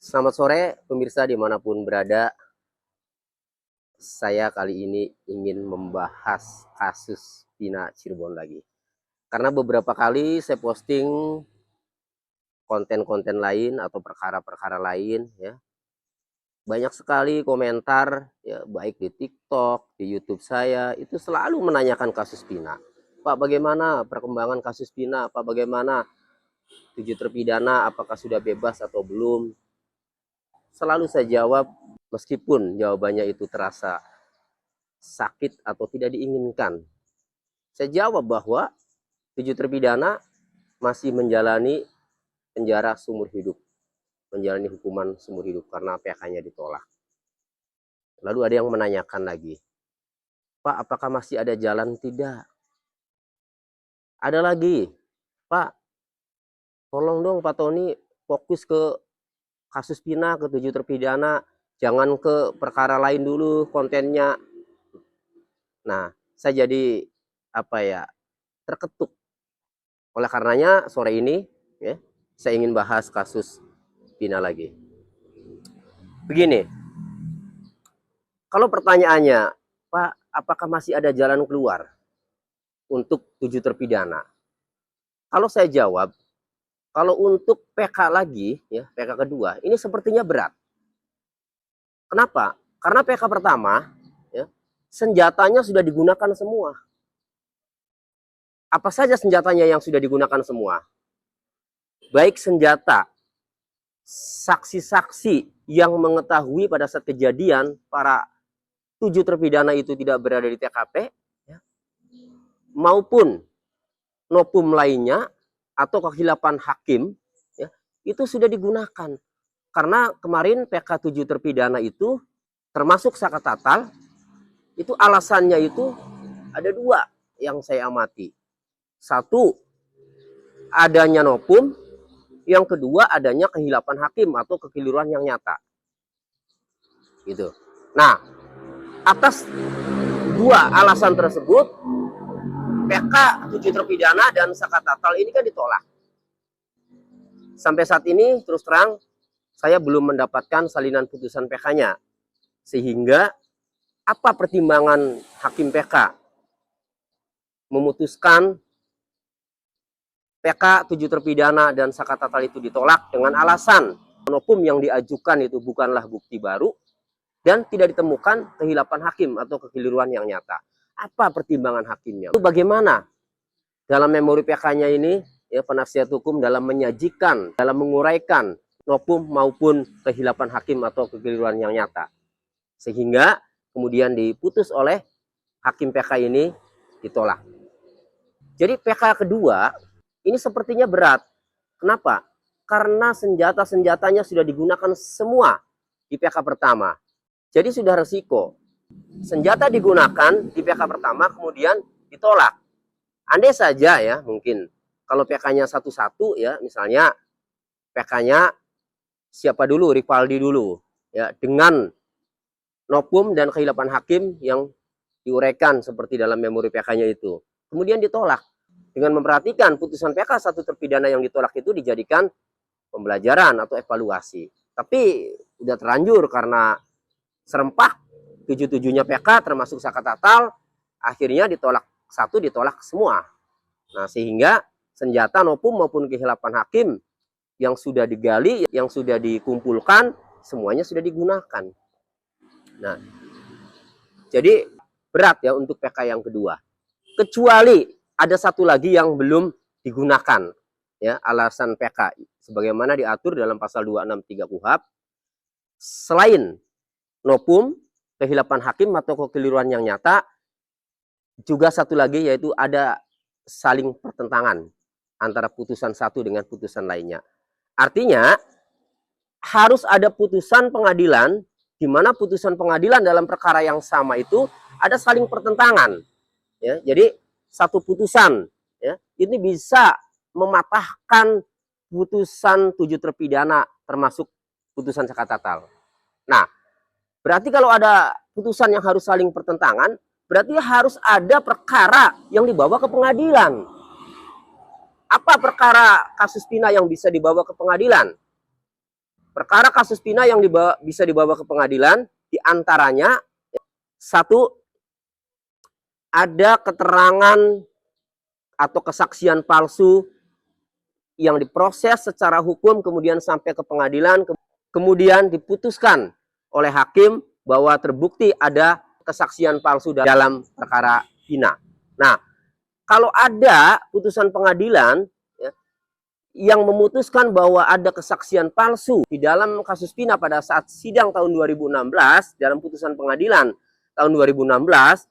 Selamat sore pemirsa dimanapun berada. Saya kali ini ingin membahas kasus Vina Cirebon lagi. Karena beberapa kali saya posting konten-konten lain atau perkara-perkara lain ya. Banyak sekali komentar ya, baik di TikTok, di YouTube saya itu selalu menanyakan kasus Vina. Pak, bagaimana perkembangan kasus Vina? Pak, bagaimana 7 terpidana apakah sudah bebas atau belum? Selalu saya jawab meskipun jawabannya itu terasa sakit atau tidak diinginkan. Saya jawab bahwa 7 terpidana masih menjalani penjara seumur hidup, menjalani hukuman seumur hidup karena PK-nya ditolak. Lalu ada yang menanyakan lagi, Pak, apakah masih ada jalan? Tidak. Ada lagi, Pak, tolong dong Pak Tony fokus ke kasus Vina, ke 7 terpidana, jangan ke perkara lain dulu kontennya. Nah, saya jadi terketuk. Oleh karenanya sore ini ya, saya ingin bahas kasus Vina lagi. Begini, kalau pertanyaannya, Pak, apakah masih ada jalan keluar untuk 7 terpidana? Kalau saya jawab, kalau untuk PK lagi, ya PK kedua, ini sepertinya berat. Kenapa? Karena PK pertama, ya, senjatanya sudah digunakan semua. Apa saja senjatanya yang sudah digunakan semua? Baik senjata, saksi-saksi yang mengetahui pada saat kejadian para 7 terpidana itu tidak berada di TKP, ya, maupun nopum lainnya atau kehilapan hakim, ya, itu sudah digunakan. Karena kemarin PK 7 terpidana itu termasuk Saka Tatal, itu alasannya itu ada dua yang saya amati. Satu, adanya nopum. Yang kedua, adanya kehilapan hakim atau kekeliruan yang nyata. Gitu. Nah, atas dua alasan tersebut, PK 7 terpidana dan Saka Tatal ini kan ditolak. Sampai saat ini, terus terang, saya belum mendapatkan salinan putusan PK-nya. Sehingga, apa pertimbangan hakim PK memutuskan PK 7 terpidana dan Saka Tatal itu ditolak dengan alasan nopum yang diajukan itu bukanlah bukti baru dan tidak ditemukan kehilapan hakim atau kekeliruan yang nyata. Apa pertimbangan hakimnya? Itu bagaimana dalam memori PK-nya ini ya, penasihat hukum dalam menyajikan, dalam menguraikan nopum maupun kehilapan hakim atau kekeliruan yang nyata. Sehingga kemudian diputus oleh hakim PK ini ditolak. Jadi PK kedua ini sepertinya berat. Kenapa? Karena senjata-senjatanya sudah digunakan semua di PK pertama. Jadi sudah resiko. Senjata digunakan di PK pertama kemudian ditolak. Andai saja ya mungkin kalau PK-nya satu-satu ya, misalnya PK-nya siapa dulu, Rivaldi dulu ya, dengan nopum dan kehilapan hakim yang diuraikan seperti dalam memori PK-nya itu. Kemudian ditolak. Dengan memperhatikan putusan PK 1 terpidana yang ditolak itu dijadikan pembelajaran atau evaluasi. Tapi udah terlanjur karena serempak 7-7-nya PK termasuk Saka Tatal, akhirnya ditolak satu, ditolak semua. Nah, sehingga senjata nopum maupun kehilapan hakim yang sudah digali, yang sudah dikumpulkan, semuanya sudah digunakan. Nah, jadi berat ya untuk PK yang kedua. Kecuali ada satu lagi yang belum digunakan ya, alasan PK sebagaimana diatur dalam pasal 263 KUHP, selain nopum, kehilapan hakim atau kekeliruan yang nyata, juga satu lagi yaitu ada saling pertentangan antara putusan satu dengan putusan lainnya. Artinya harus ada putusan pengadilan di mana putusan pengadilan dalam perkara yang sama itu ada saling pertentangan. Ya, jadi satu putusan ya, ini bisa mematahkan putusan 7 terpidana termasuk putusan Saka Tatal. Nah, berarti kalau ada putusan yang harus saling pertentangan, berarti harus ada perkara yang dibawa ke pengadilan. Apa perkara kasus Vina yang bisa dibawa ke pengadilan? Perkara kasus pidana yang bisa dibawa ke pengadilan, diantaranya satu, ada keterangan atau kesaksian palsu yang diproses secara hukum kemudian sampai ke pengadilan, kemudian diputuskan oleh hakim bahwa terbukti ada kesaksian palsu dalam perkara pidana. Nah, kalau ada putusan pengadilan ya, yang memutuskan bahwa ada kesaksian palsu di dalam kasus pidana pada saat sidang tahun 2016, dalam putusan pengadilan tahun 2016,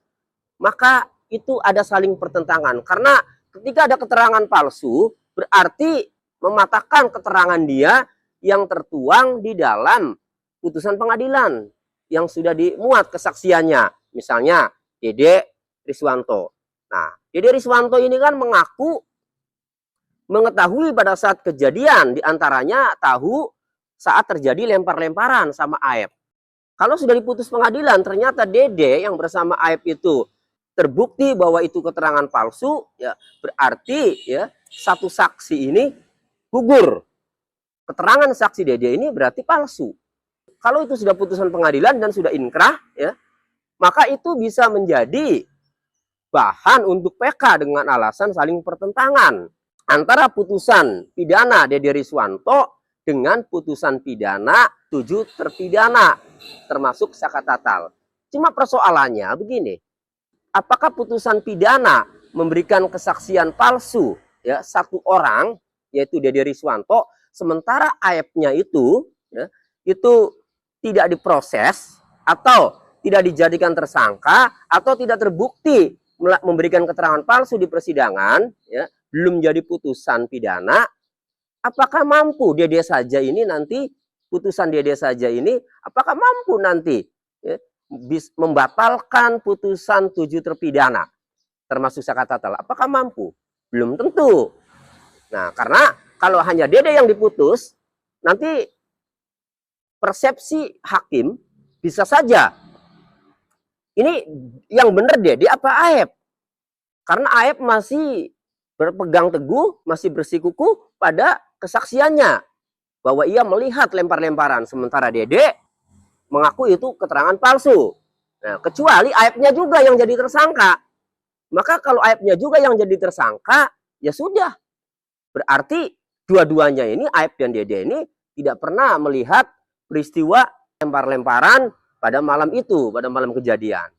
maka itu ada saling pertentangan. Karena ketika ada keterangan palsu, berarti mematahkan keterangan dia yang tertuang di dalam putusan pengadilan yang sudah dimuat kesaksiannya. Misalnya Dede Riswanto. Nah, Dede Riswanto ini kan mengaku mengetahui pada saat kejadian, diantaranya tahu saat terjadi lempar-lemparan sama Aep. Kalau sudah diputus pengadilan, ternyata Dede yang bersama Aep itu terbukti bahwa itu keterangan palsu, ya berarti ya satu saksi ini gugur. Keterangan saksi Dede ini berarti palsu. Kalau itu sudah putusan pengadilan dan sudah inkrah, ya maka itu bisa menjadi bahan untuk PK dengan alasan saling pertentangan antara putusan pidana Dede Riswanto dengan putusan pidana 7 terpidana termasuk Saka Tatal. Cuma persoalannya begini, apakah putusan pidana memberikan kesaksian palsu ya satu orang yaitu Dede Riswanto, sementara Aep-nya itu ya, itu tidak diproses atau tidak dijadikan tersangka atau tidak terbukti memberikan keterangan palsu di persidangan, ya, belum jadi putusan pidana, apakah mampu Dede saja ini nanti, putusan Dede saja ini, apakah mampu nanti ya, membatalkan putusan 7 terpidana, termasuk Saka Tatal? Apakah mampu? Belum tentu. Nah, karena kalau hanya Dede yang diputus, nanti persepsi hakim bisa saja ini yang benar Dede apa Aep? Karena Aep masih berpegang teguh, masih bersikukuh pada kesaksiannya bahwa ia melihat lempar-lemparan, sementara Dede mengaku itu keterangan palsu. Nah, kecuali Aep-nya juga yang jadi tersangka. Maka kalau Aep-nya juga yang jadi tersangka, ya sudah. Berarti dua-duanya ini, Aep dan Dede ini tidak pernah melihat peristiwa lempar-lemparan pada malam itu, pada malam kejadian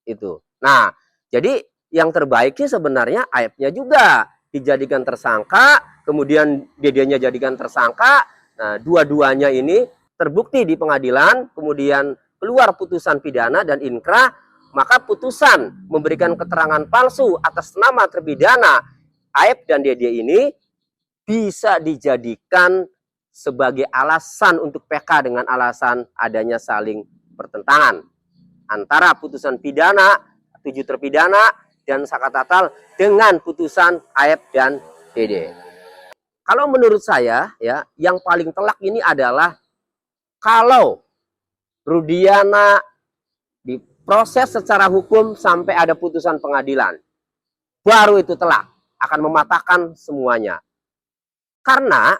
itu. Nah, jadi yang terbaik sih sebenarnya Aep-nya juga dijadikan tersangka, kemudian Dede-nya jadikan tersangka. Nah, dua-duanya ini terbukti di pengadilan, kemudian keluar putusan pidana dan inkrah, maka putusan memberikan keterangan palsu atas nama terpidana Aep dan Dede ini bisa dijadikan sebagai alasan untuk PK dengan alasan adanya saling pertentangan antara putusan pidana 7 terpidana dan Saka Tatal dengan putusan Aep dan Dede. Kalau menurut saya ya, yang paling telak ini adalah kalau Rudiana diproses secara hukum sampai ada putusan pengadilan, baru itu telak, akan mematahkan semuanya. Karena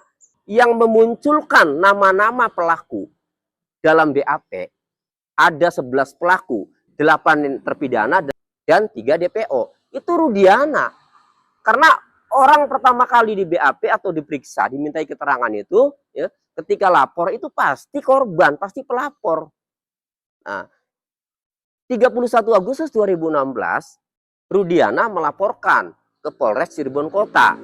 yang memunculkan nama-nama pelaku dalam BAP ada 11 pelaku, 8 terpidana dan 3 DPO. Itu Rudiana. Karena orang pertama kali di BAP atau diperiksa, dimintai keterangan itu, ya, ketika lapor itu pasti korban, pasti pelapor. Nah, 31 Agustus 2016, Rudiana melaporkan ke Polres Cirebon Kota.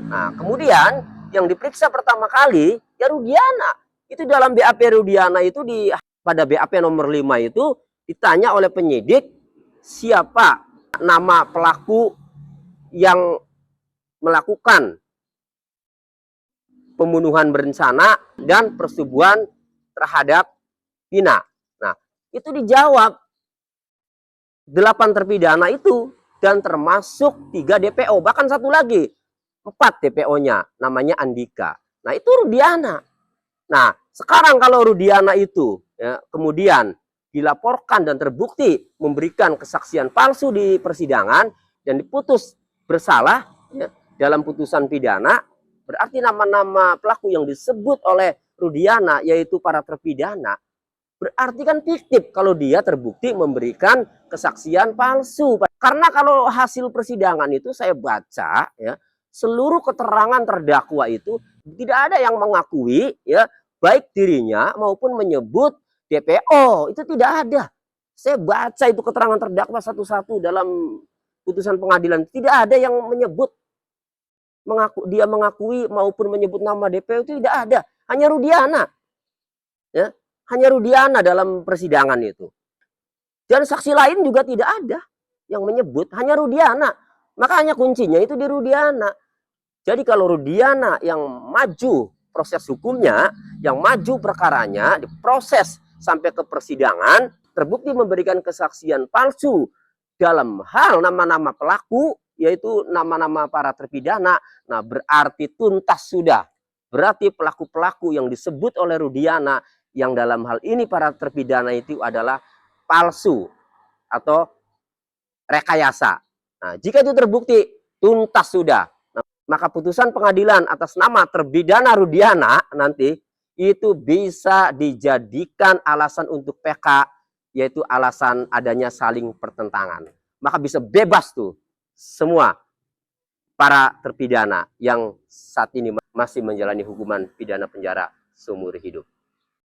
Nah, kemudian yang diperiksa pertama kali ya Rudiana. Itu dalam BAP Rudiana itu pada BAP nomor 5 itu ditanya oleh penyidik siapa nama pelaku yang melakukan pembunuhan berencana dan persetubuhan terhadap Vina. Nah, itu dijawab 8 terpidana itu dan termasuk 3 DPO, bahkan satu lagi 4 DPO-nya namanya Andika. Nah, itu Rudiana. Nah, sekarang kalau Rudiana itu ya, kemudian dilaporkan dan terbukti memberikan kesaksian palsu di persidangan dan diputus bersalah ya, dalam putusan pidana, berarti nama-nama pelaku yang disebut oleh Rudiana, yaitu para terpidana, berarti kan fiktif kalau dia terbukti memberikan kesaksian palsu. Karena kalau hasil persidangan itu saya baca ya, seluruh keterangan terdakwa itu tidak ada yang mengakui ya, baik dirinya maupun menyebut DPO, itu tidak ada. Saya baca itu keterangan terdakwa satu-satu dalam putusan pengadilan, tidak ada yang menyebut dia mengakui maupun menyebut nama DPO, itu tidak ada. Hanya Rudiana. Ya, hanya Rudiana dalam persidangan itu. Dan saksi lain juga tidak ada yang menyebut, hanya Rudiana. Makanya kuncinya itu di Rudiana. Jadi kalau Rudiana yang maju proses hukumnya, yang maju perkaranya, diproses sampai ke persidangan, terbukti memberikan kesaksian palsu dalam hal nama-nama pelaku, yaitu nama-nama para terpidana, nah berarti tuntas sudah. Berarti pelaku-pelaku yang disebut oleh Rudiana, yang dalam hal ini para terpidana itu adalah palsu atau rekayasa. Nah, jika itu terbukti, tuntas sudah. Nah, maka putusan pengadilan atas nama terpidana Rudiana nanti itu bisa dijadikan alasan untuk PK, yaitu alasan adanya saling pertentangan. Maka bisa bebas tuh semua para terpidana yang saat ini masih menjalani hukuman pidana penjara seumur hidup.